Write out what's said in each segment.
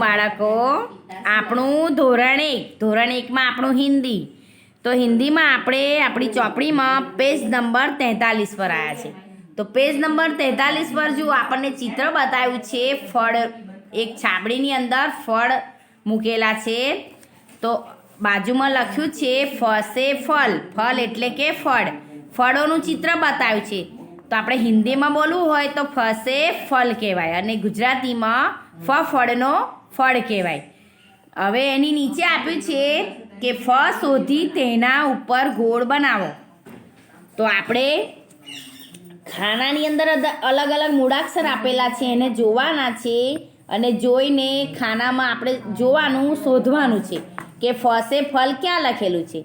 બાળકો આપણું ધોરણ એકમાં આપણું હિન્દી તો હિન્દીમાં આપણે આપણી ચોપડીમાં પેજ નંબર 43 પર આવ્યા છે તો પેજ નંબર 43 પર જો આપણને ચિત્ર બતાવ્યું છે ફળ એક છાબડીની અંદર ફળ મૂકેલા છે તો બાજુમાં લખ્યું છે ફસે ફળ એટલે કે ફળોનું ચિત્ર બતાવ્યું છે તો આપણે હિન્દીમાં બોલવું હોય તો ફસે ફળ કહેવાય અને ગુજરાતીમાં ફળનો ફળ કહેવાય. હવે એની નીચે આપ્યું છે કે ફ શોધી તેના ઉપર ગોળ બનાવો. તો આપણે ખાનાની અંદર અલગ અલગ મૂળાક્ષર આપેલા છે એને જોવાના છે અને જોઈને ખાનામાં આપણે જોવાનું શોધવાનું છે કે ફસે ફળ ક્યાં લખેલું છે.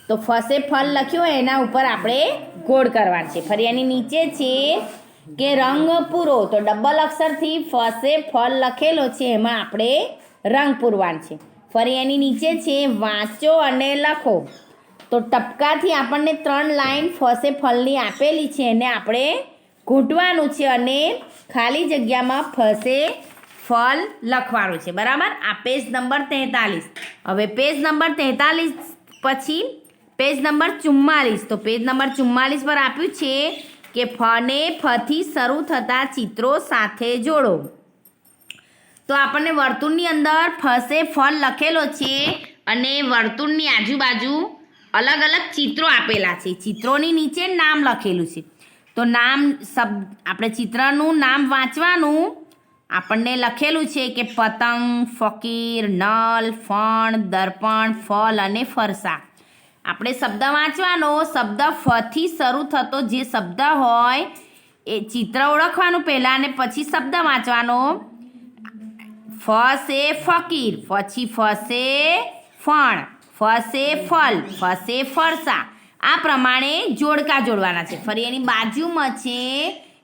તો ફસે ફળ લખ્યું હોય એના ઉપર આપણે ગોળ કરવાનું છે. ફરી એની નીચે છે કે રંગ પૂરો તો ડબલ અક્ષરથી ફસે ફળ લખેલો છે એમાં આપણે રંગ પૂરવાનું છે. ફરી એની નીચે છે વાંચો અને લખો તો ટપકાથી આપણને 3 લાઈન ફસે ફળની આપેલી છે એને આપણે ઘૂંટવાનું છે અને ખાલી જગ્યામાં ફસે ફળ લખવાનું છે. બરાબર. આ પેજ નંબર 43. હવે પેજ નંબર 43 પછી પેજ નંબર 44 તો પેજ નંબર 44 પર આપ્યું છે કે ફને ફથી શરૂ થતા ચિત્રો સાથે જોડો. તો આપણને વર્તુળની અંદર ફસે ફળ લખેલો છે અને વર્તુળની આજુબાજુ અલગ અલગ ચિત્રો આપેલા છે. ચિત્રોની નીચે નામ લખેલું છે તો નામ આપણે ચિત્રનું નામ વાંચવાનું. આપણને લખેલું છે કે પતંગ, ફકીર, નલ, ફણ, દર્પણ, ફલ અને ફરસા. આપણે શબ્દ વાંચવાનો. શબ્દ ફથી શરૂ થતો જે શબ્દ હોય એ ચિત્ર ઓળખવાનું પહેલાં અને પછી શબ્દ વાંચવાનો. ફસે ફકીર, પછી ફસે ફણ, ફસે ફલ, ફસે ફરસા. આ પ્રમાણે જોડકા જોડવાના છે. ફરી એની બાજુમાં છે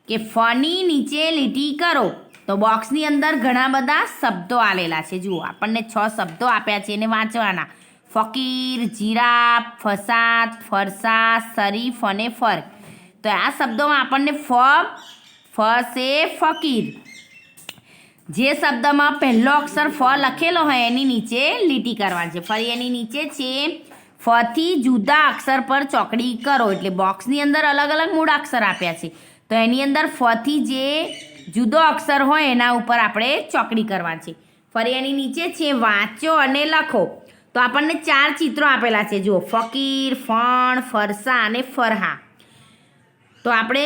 કે ફની નીચે લીટી કરો. તો બોક્સની અંદર ઘણા બધા શબ્દો આલેલા છે. જુઓ આપણને 6 શબ્દો આપ્યા છે એને વાંચવાના. ફકીર, જીરાફ, ફસાદ, ફરસા, શરીફ અને ફર. તો આ શબ્દોમાં આપણને ફસે ફકીર જે શબ્દમાં પહેલો અક્ષર ફ લખેલો હોય એની નીચે લીટી કરવાની છે. ફરી એની નીચે છે ફથી જુદા અક્ષર પર ચોકડી કરો. એટલે બોક્સની અંદર અલગ અલગ મૂળાક્ષર આપ્યા છે તો એની અંદર ફથી જે જુદો અક્ષર હોય એના ઉપર આપણે ચોકડી કરવાની છે. ફરી એની નીચે છે વાંચો અને લખો. તો આપણને 4 ચિત્રો આપેલા છે. જુઓ ફકીર, ફણ, ફરસા અને ફરહા. તો આપણે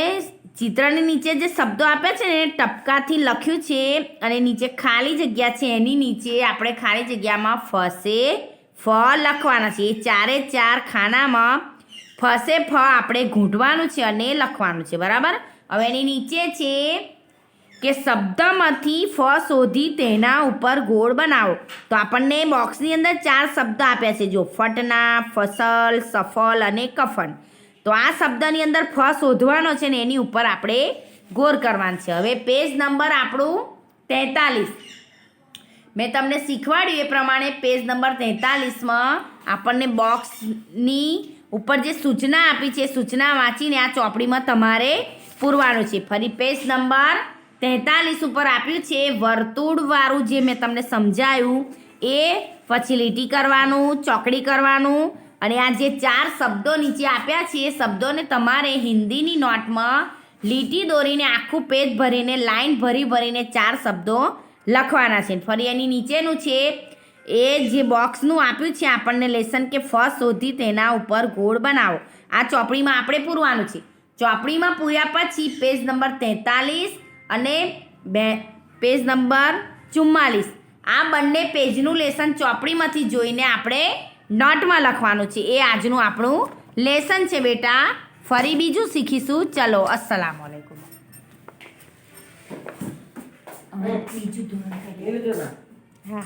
ચિત્રની નીચે જે શબ્દો આપ્યા છે ને ટપકાથી લખ્યું છે અને નીચે ખાલી જગ્યા છે એની નીચે આપણે ખાલી જગ્યામાં ફસે ફ લખવાના છે. એ 4 ખાનામાં ફસે ફ આપણે ઘૂંટવાનું છે અને લખવાનું છે. બરાબર. હવે એની નીચે છે કે શબ્દમાંથી ફ શોધી તેના ઉપર ગોળ બનાવો. તો આપણને બોક્સની અંદર 4 શબ્દ આપ્યા છે. જો ફટના, ફસલ, સફલ અને કફન. તો આ શબ્દની અંદર ફ શોધવાનો છે ને એની ઉપર આપણે ગોળ કરવાનું છે. હવે પેજ નંબર આપણું 43. મેં તમને શીખવાડ્યું એ પ્રમાણે પેજ નંબર 43માં આપણને બોક્સની ઉપર જે સૂચના આપી છે સૂચના વાંચીને આ ચોપડીમાં તમારે પૂરવાનું છે. ફરી પેજ નંબર 43 ઉપર આપ્યું છે વર્તુળવાળું જે મેં તમને સમજાયું એ પછી લીટી કરવાનું, ચોકડી કરવાનું અને આ જે 4 શબ્દો નીચે આપ્યા છે એ શબ્દોને તમારે હિન્દીની નોટમાં લીટી દોરીને આખું પેજ ભરીને લાઈન ભરીને 4 શબ્દો લખવાના છે. ફરી એની નીચેનું છે એ જે બોક્સનું આપ્યું છે આપણને લેસન કે ફ શોધી તેના ઉપર ગોળ બનાવો. આ ચોપડીમાં આપણે પૂરવાનું છે. ચોપડીમાં પૂર્યા પછી પેજ નંબર 43 અને પેજ નંબર 44 આ બંને પેજનું લેસન ચોપડીમાંથી જોઈને આપણે નોટમાં લખવાનું છે. એ આજનું આપણું લેસન છે બેટા. ફરી બીજું શીખીશું. ચલો અસ્સલામ વાલેકુમ. હા.